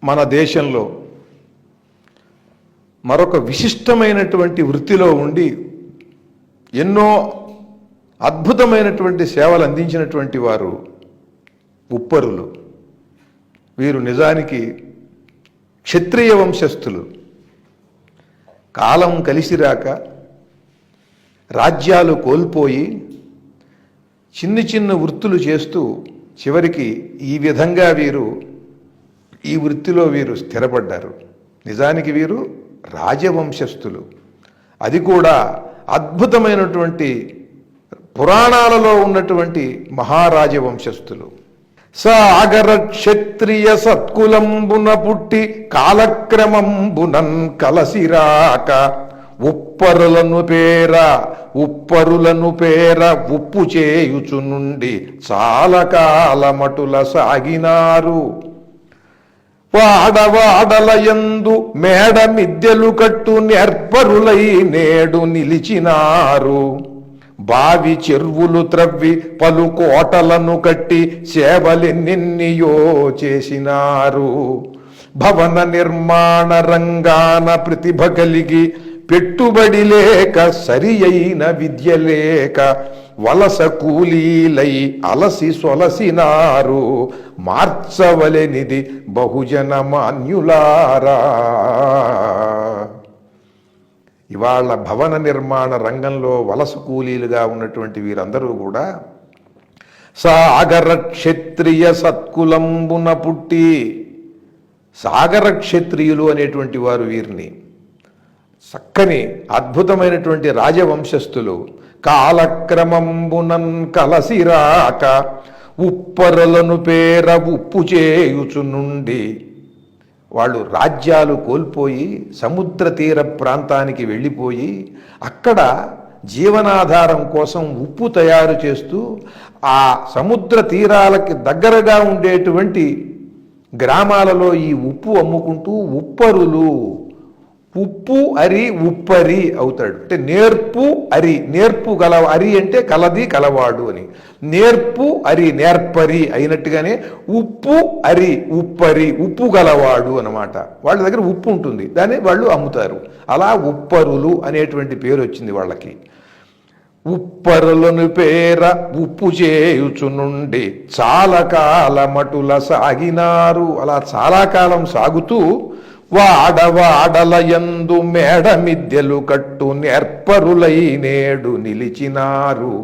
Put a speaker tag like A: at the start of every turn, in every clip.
A: మన దేశంలో మరొక విశిష్టమైనటువంటి వృత్తిలో ఉండి ఎన్నో అద్భుతమైనటువంటి సేవలు అందించినటువంటి వారు ఉప్పరులు. వీరు నిజానికి క్షత్రియ వంశస్థులు. కాలం కలిసిరాక రాజ్యాలు కోల్పోయి చిన్ని చిన్న వృత్తులు చేస్తూ చివరికి ఈ విధంగా ఈ వృత్తిలో వీరు స్థిరపడ్డారు. నిజానికి వీరు రాజవంశస్థులు. అది కూడా అద్భుతమైనటువంటి పురాణాలలో ఉన్నటువంటి మహారాజవంశస్థులు. సాగర క్షత్రియ సత్కులంబున పుట్టి కాలక్రమంబునన్ కలసిరాక ఉప్పరులను పేర ఉప్పు చేయుచునుండి చాలా కాలమటుల సాగినారు. వాడవాడలయందు మేడ మిద్దెలు కట్టు నేర్పరులై నేడు నిలిచినారు. బావి చెరువులు త్రవ్వి పలు కోటలను కట్టి సేవలెన్నెన్నియో చేసినారు. భవన నిర్మాణ రంగాన ప్రతిభ కలిగి పెట్టుబడి లేక సరి అయిన విద్య లేక వలస కూలీలై అలసి సొలసినారు. మార్చవలెనిది బహుజన మాన్యులారా. ఇవాళ భవన నిర్మాణ రంగంలో వలస కూలీలుగా ఉన్నటువంటి వీరందరూ కూడా సాగర క్షత్రియ సత్కులంబున పుట్టి, సాగర క్షత్రియులు అనేటువంటి వారు వీరిని చక్కని అద్భుతమైనటువంటి రాజవంశస్థులు. కాలక్రమంబునన్ కలసిరాక ఉప్పరులను పేర ఉప్పు చేయుచునుండి, వాళ్ళు రాజ్యాలు కోల్పోయి సముద్ర తీర ప్రాంతానికి వెళ్ళిపోయి అక్కడ జీవనాధారం కోసం ఉప్పు తయారు చేస్తూ ఆ సముద్ర తీరాలకి దగ్గరగా ఉండేటువంటి గ్రామాలలో ఈ ఉప్పు అమ్ముకుంటూ ఉప్పరులు, ఉప్పు అరి ఉప్పరి అవుతాడు. అంటే నేర్పు అరి, నేర్పు గల అరి అంటే కలది కలవాడు అని, నేర్పు అరి నేర్పరి అయినట్టుగానే ఉప్పు అరి ఉప్పరి ఉప్పు గలవాడు అన్నమాట. వాళ్ళ దగ్గర ఉప్పు ఉంటుంది, దాన్ని వాళ్ళు అమ్ముతారు. అలా ఉప్పరులు అనేటువంటి పేరు వచ్చింది వాళ్ళకి. ఉప్పరులను పేర ఉప్పు చేయుచునుండి చాలా కాలమటుల సాగినారు. అలా చాలా కాలం సాగుతూ వాడవాడలయందు మేడ మిద్దెలు కట్టు నేర్పరులై నేడు నిలిచినారు.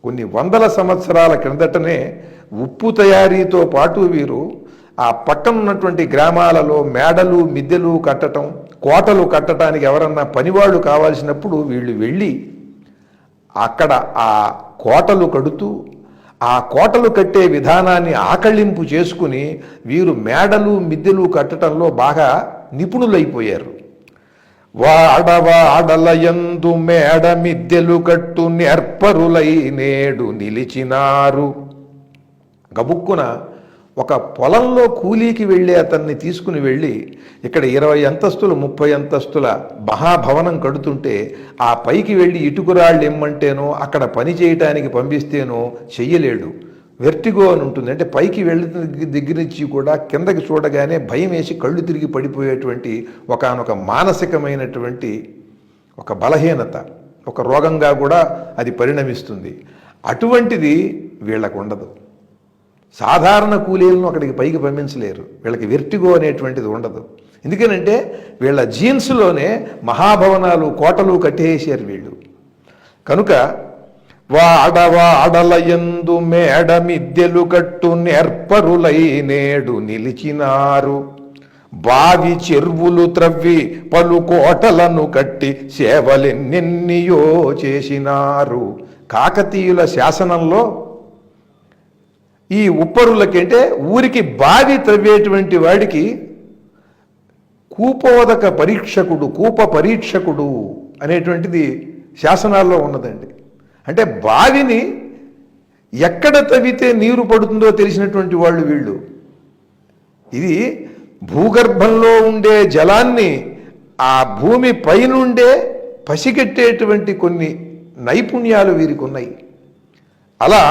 A: కొన్ని వందల సంవత్సరాల క్రిందటనే ఉప్పు తయారీతో పాటు వీరు ఆ పక్కన ఉన్నటువంటి గ్రామాలలో మేడలు మిద్దెలు కట్టడం, కోటలు కట్టడానికి ఎవరన్నా పనివాళ్ళు కావాల్సినప్పుడు వీళ్ళు వెళ్ళి అక్కడ ఆ కోటలు కడుతూ ఆ కోటలు కట్టే విధానాన్ని ఆకళింపు చేసుకుని వీరు మేడలు మిద్దెలు కట్టడంలో బాగా నిపుణులైపోయారు. వాడవాడలయందు మేడ మిద్దెలు కట్టు నేర్పరులై నేడు నిలిచినారు. గబుక్కున ఒక పొలంలో కూలీకి వెళ్ళి అతన్ని తీసుకుని వెళ్ళి ఇక్కడ 20 అంతస్తులు 30 అంతస్తుల మహాభవనం కడుతుంటే ఆ పైకి వెళ్ళి ఇటుకురాళ్ళు ఇమ్మంటేనో అక్కడ పని చేయటానికి పంపిస్తేనో చెయ్యలేడు. వెర్టిగో అని ఉంటుంది. అంటే పైకి వెళ్ళి దగ్గర నుంచి కూడా కిందకి చూడగానే భయం వేసి కళ్ళు తిరిగి పడిపోయేటువంటి ఒకానొక మానసికమైనటువంటి ఒక బలహీనత, ఒక రోగంగా కూడా అది పరిణమిస్తుంది. అటువంటిది వీళ్ళకు ఉండదు. సాధారణ కూలీలను అక్కడికి పైకి పంపించలేరు. వీళ్ళకి వెర్టిగో అనేటువంటిది ఉండదు. ఎందుకనంటే వీళ్ళ జీన్స్లోనే మహాభవనాలు కోటలు కట్టేసారు వీళ్ళు. కనుక వాడవాడలయందు మేడ మిద్దెలు కట్టు నేర్పరులై నేడు నిలిచినారు. బావి చెరువులు త్రవ్వి పలు కోటలను కట్టి సేవలెన్నెన్నియో చేసినారు. కాకతీయుల శాసనంలో ఈ ఉప్పరులకంటే ఊరికి బావి త్రవ్వేటువంటి వాడికి కూపోదక పరీక్షకుడు, కూప పరీక్షకుడు అనేటువంటిది శాసనాల్లో ఉన్నదండి. అంటే బావిని ఎక్కడ తవ్వితే నీరు పడుతుందో తెలిసినటువంటి వాళ్ళు వీళ్ళు. ఇది భూగర్భంలో ఉండే జలాన్ని ఆ భూమి పైనుండే పసిగట్టేటువంటి కొన్ని నైపుణ్యాలు వీరికి ఉన్నాయి. అలా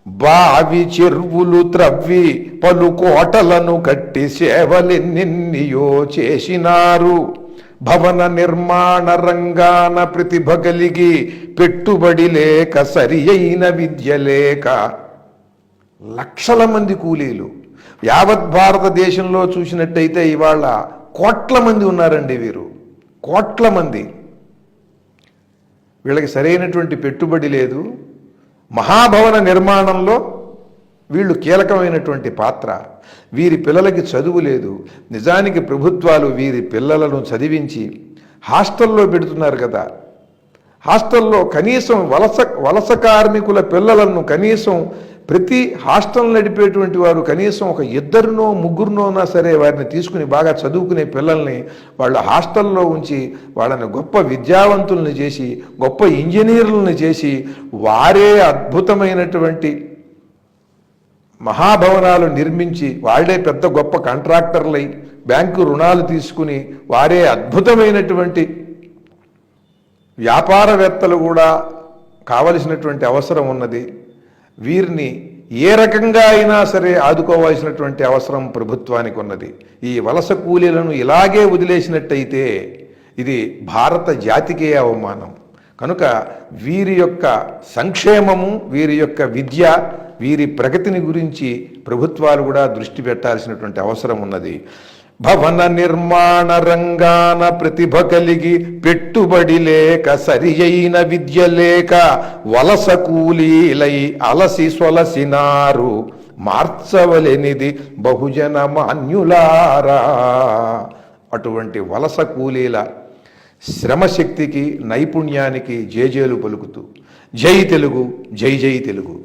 A: బావి చెరువులు త్రవ్వి పలు కోటలను కట్టి సేవలెన్నెన్నియో చేసినారు. భవన నిర్మాణ రంగాన ప్రతిభ కలిగి పెట్టుబడి లేక సరి అయిన విద్య లేక లక్షల మంది కూలీలు. యావత్ భారతదేశంలో చూసినట్టయితే ఇవాళ కోట్ల మంది ఉన్నారండి. వీరు కోట్ల మంది. వీళ్ళకి సరైనటువంటి పెట్టుబడి లేదు. మహాభవన నిర్మాణంలో వీళ్ళు కీలకమైనటువంటి పాత్ర. వీరి పిల్లలకి చదువు లేదు. నిజానికి ప్రభుత్వాలు వీరి పిల్లలను చదివించి హాస్టల్లో పెడుతున్నారు కదా. హాస్టల్లో కనీసం వలస కార్మికుల పిల్లలను కనీసం ప్రతి హాస్టల్ నడిపేటువంటి వారు కనీసం ఒక ఇద్దరినో ముగ్గురునోనా సరే వారిని తీసుకుని బాగా చదువుకునే పిల్లల్ని వాళ్ళ హాస్టల్లో ఉంచి వాళ్ళని గొప్ప విద్యావంతుల్ని చేసి గొప్ప ఇంజనీర్లను చేసి వారే అద్భుతమైనటువంటి మహాభవనాలు నిర్మించి వాళ్లే పెద్ద గొప్ప కాంట్రాక్టర్లై బ్యాంకు రుణాలు తీసుకుని వారే అద్భుతమైనటువంటి వ్యాపారవేత్తలు కూడా కావలసినటువంటి అవసరం ఉన్నది. వీరిని ఏ రకంగా అయినా సరే ఆదుకోవాల్సినటువంటి అవసరం ప్రభుత్వానికి ఉన్నది. ఈ వలస కూలీలను ఇలాగే వదిలేసినట్టయితే ఇది భారత జాతికే అవమానం. కనుక వీరి యొక్క సంక్షేమము, వీరి యొక్క విద్య, వీరి ప్రగతిని గురించి ప్రభుత్వాలు కూడా దృష్టి పెట్టాల్సినటువంటి అవసరం ఉన్నది. భవన నిర్మాణ రంగాన ప్రతిభ కలిగి పెట్టుబడి లేక సరి అయిన విద్య లేక వలస కూలీలై అలసి సొలసినారు. మార్చవలెనిది బహుజన మాన్యులారా. అటువంటి వలస కూలీల శ్రమశక్తికి, నైపుణ్యానికి జేజేలు పలుకుతూ జై తెలుగు, జై జై తెలుగు.